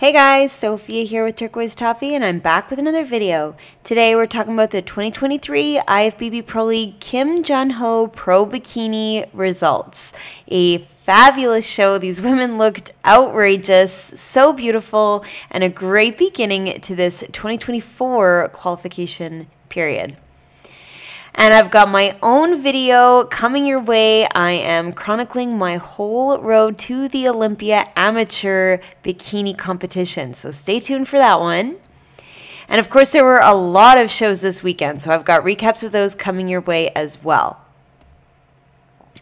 Hey guys, Sophia here with Turquoise Toffee, and I'm back with another video. Today we're talking about the 2023 IFBB Pro League Kim Junho Pro Bikini results. A fabulous show. These women looked outrageous, so beautiful, and a great beginning to this 2024 qualification period. And I've got my own video coming your way. I am chronicling my whole road to the Olympia amateur bikini competition. So stay tuned for that one. And of course, there were a lot of shows this weekend. So I've got recaps of those coming your way as well.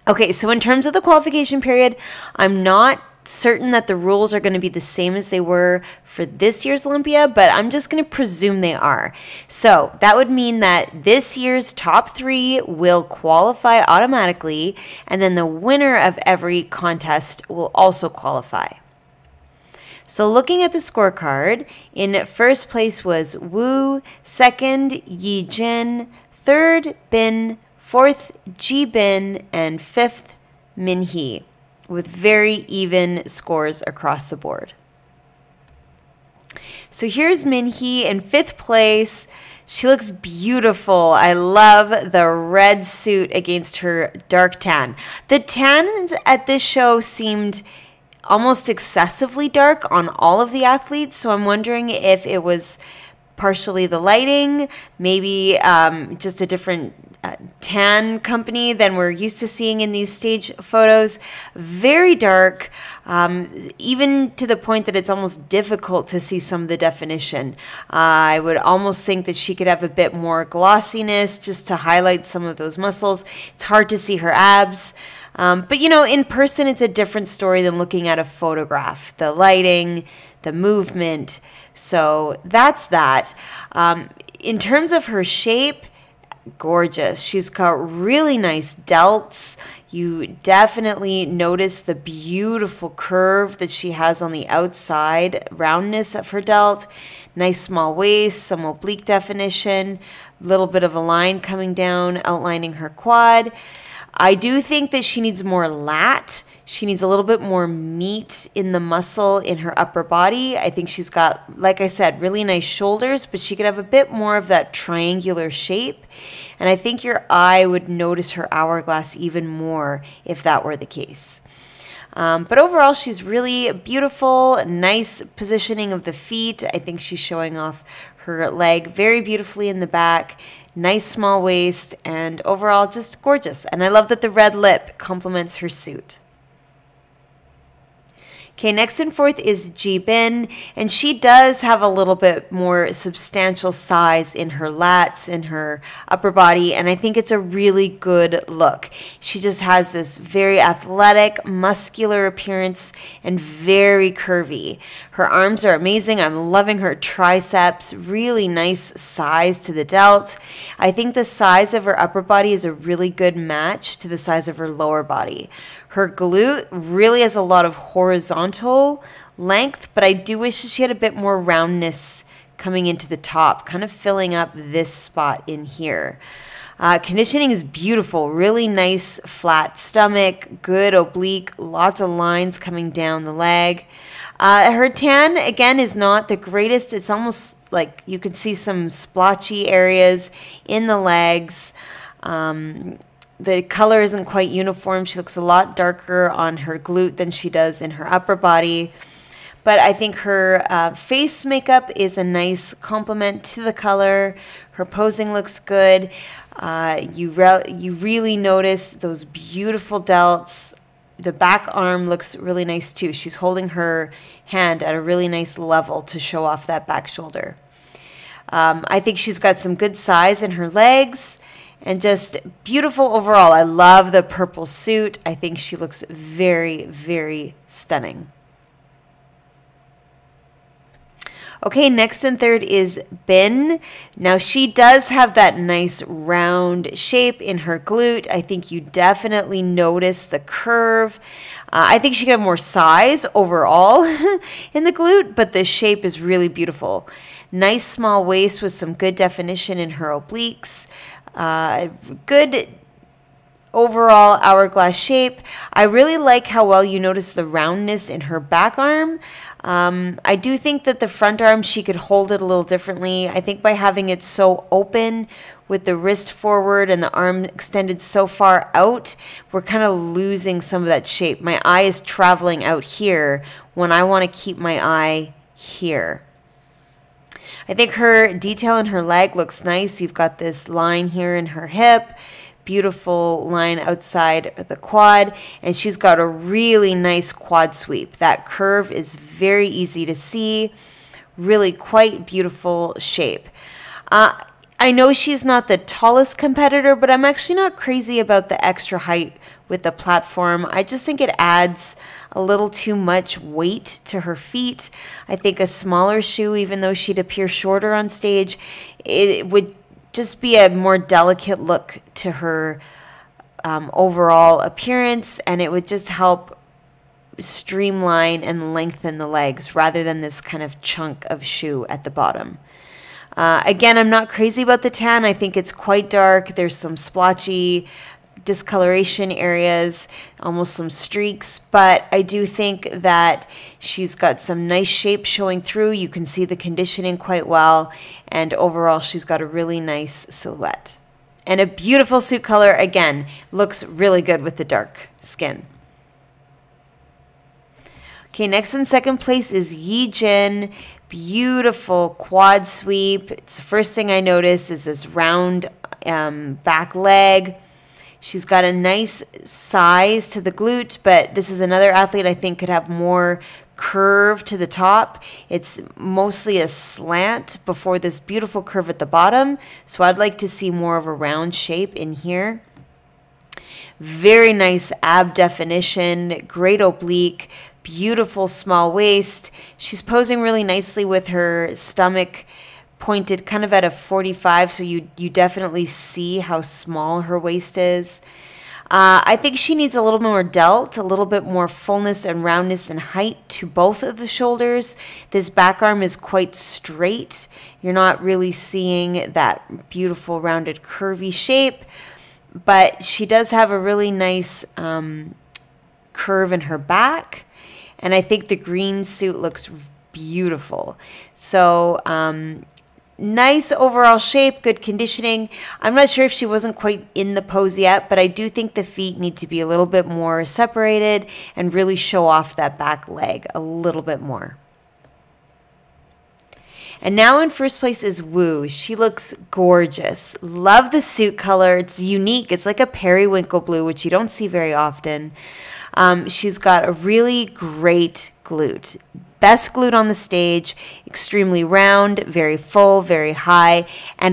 Okay, so in terms of the qualification period, I'm not certain that the rules are going to be the same as they were for this year's Olympia, but I'm just going to presume they are. So that would mean that this year's top three will qualify automatically, and then the winner of every contest will also qualify. So looking at the scorecard, in first place was Wu, second Yi Jin, third Bin, fourth Ji Bin, and fifth Min Hee, with very even scores across the board. So here's Min Hee in fifth place. She looks beautiful. I love the red suit against her dark tan. The tans at this show seemed almost excessively dark on all of the athletes, so I'm wondering if it was partially the lighting, maybe just a different tan company than we're used to seeing in these stage photos. Very dark, even to the point that it's almost difficult to see some of the definition. I would almost think that she could have a bit more glossiness just to highlight some of those muscles. It's hard to see her abs. But you know, in person, it's a different story than looking at a photograph. The lighting, the movement. So that's that. In terms of her shape, gorgeous. She's got really nice delts. You definitely notice the beautiful curve that she has on the outside, roundness of her delt. Nice small waist, some oblique definition, a little bit of a line coming down, outlining her quad. I do think that she needs more lat. She needs a little bit more meat in the muscle in her upper body. I think she's got, like I said, really nice shoulders, but she could have a bit more of that triangular shape. And I think your eye would notice her hourglass even more if that were the case. But overall, she's really beautiful, nice positioning of the feet. I think she's showing off her leg very beautifully in the back. Nice small waist, and overall just gorgeous. And I love that the red lip complements her suit. Okay, next in fourth is Ji Bin, and she does have a little bit more substantial size in her lats, in her upper body, and I think it's a really good look. She just has this very athletic, muscular appearance and very curvy. Her arms are amazing. I'm loving her triceps, really nice size to the delt. I think the size of her upper body is a really good match to the size of her lower body. Her glute really has a lot of horizontal length, but I do wish she had a bit more roundness coming into the top, kind of filling up this spot in here. Conditioning is beautiful, really nice flat stomach, good oblique, lots of lines coming down the leg. Her tan, again, is not the greatest. It's almost like you could see some splotchy areas in the legs. The color isn't quite uniform. She looks a lot darker on her glute than she does in her upper body. But I think her face makeup is a nice complement to the color. Her posing looks good. You really notice those beautiful delts. The back arm looks really nice too. She's holding her hand at a really nice level to show off that back shoulder. I think she's got some good size in her legs. And just beautiful overall. I love the purple suit. I think she looks very, very stunning. Okay, next and third is Bin. Now she does have that nice round shape in her glute. I think you definitely notice the curve. I think she could have more size overall in the glute, but the shape is really beautiful. Nice small waist with some good definition in her obliques. Good overall hourglass shape. I really like how well you notice the roundness in her back arm. I do think that the front arm, she could hold it a little differently. I think by having it so open with the wrist forward and the arm extended so far out, we're kind of losing some of that shape. My eye is traveling out here when I want to keep my eye here. I think her detail in her leg looks nice. You've got this line here in her hip, beautiful line outside the quad, and she's got a really nice quad sweep. That curve is very easy to see, really quite beautiful shape. I know she's not the tallest competitor, but I'm actually not crazy about the extra height with the platform. I just think it adds a little too much weight to her feet. I think a smaller shoe, even though she'd appear shorter on stage, it would just be a more delicate look to her overall appearance, and it would just help streamline and lengthen the legs rather than this kind of chunk of shoe at the bottom. Again, I'm not crazy about the tan. I think it's quite dark. There's some splotchy discoloration areas, almost some streaks, but I do think that she's got some nice shape showing through. You can see the conditioning quite well, and overall she's got a really nice silhouette. And a beautiful suit color, again, looks really good with the dark skin. Okay, next in second place is Yijin. Beautiful quad sweep. It's the first thing I notice is this round back leg. She's got a nice size to the glute, but this is another athlete I think could have more curve to the top. It's mostly a slant before this beautiful curve at the bottom, so I'd like to see more of a round shape in here. Very nice ab definition, great oblique, beautiful small waist. She's posing really nicely with her stomach pointed kind of at a 45, so you definitely see how small her waist is. I think she needs a little more delt, a little bit more fullness and roundness and height to both of the shoulders. This back arm is quite straight. You're not really seeing that beautiful rounded curvy shape, but she does have a really nice curve in her back, and I think the green suit looks beautiful. So nice overall shape, good conditioning. I'm not sure if she wasn't quite in the pose yet, but I do think the feet need to be a little bit more separated and really show off that back leg a little bit more. And now in first place is Wu. She looks gorgeous. Love the suit color. It's unique. It's like a periwinkle blue, which you don't see very often. She's got a really great glute. Best glute on the stage, extremely round, very full, very high,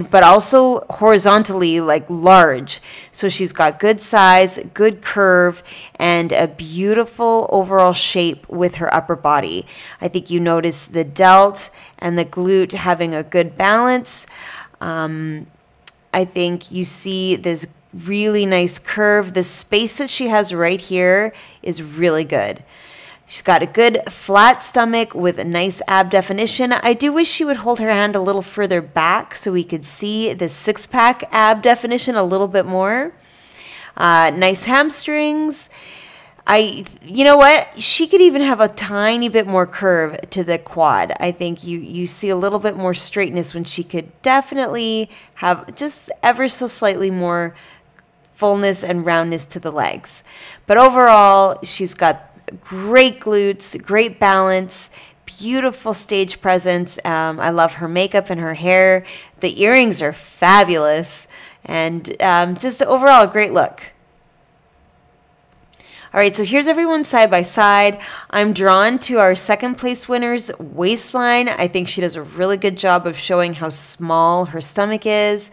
but also horizontally like large. So she's got good size, good curve, and a beautiful overall shape with her upper body. I think you notice the delt and the glute having a good balance. I think you see this really nice curve. The space that she has right here is really good. She's got a good flat stomach with a nice ab definition. I do wish she would hold her hand a little further back so we could see the six-pack ab definition a little bit more. Nice hamstrings. You know what? She could even have a tiny bit more curve to the quad. I think you see a little bit more straightness when she could definitely have just ever so slightly more fullness and roundness to the legs. But overall, she's got great glutes, great balance, beautiful stage presence. I love her makeup and her hair. The earrings are fabulous, and just overall a great look. All right, so here's everyone side by side. I'm drawn to our second place winner's waistline. I think she does a really good job of showing how small her stomach is.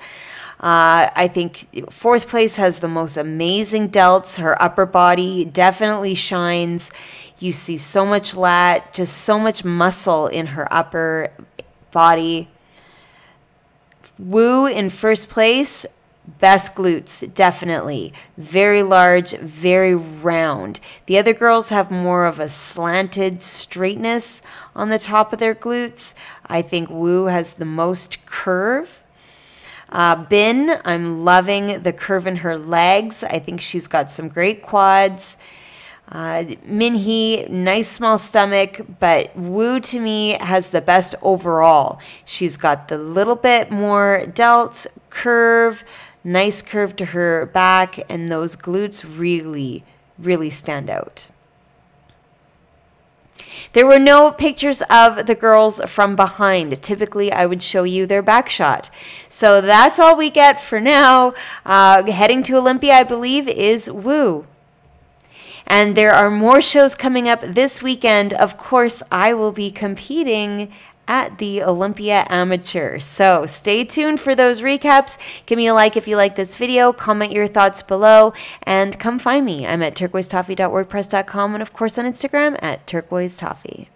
I think fourth place has the most amazing delts. Her upper body definitely shines. You see so much lat, just so much muscle in her upper body. Wu in first place, best glutes, definitely. Very large, very round. The other girls have more of a slanted straightness on the top of their glutes. I think Wu has the most curve. Bin, I'm loving the curve in her legs. I think she's got some great quads. Minhee, nice small stomach, but Wu to me has the best overall. She's got the little bit more delt curve, nice curve to her back, and those glutes really, really stand out. There were no pictures of the girls from behind. Typically, I would show you their back shot. So that's all we get for now. Heading to Olympia, I believe, is Wu. And there are more shows coming up this weekend. Of course, I will be competing at the Olympia Amateur. So stay tuned for those recaps. Give me a like if you like this video. Comment your thoughts below. And come find me. I'm at turquoisetoffee.wordpress.com and, of course, on Instagram at turquoisetoffee.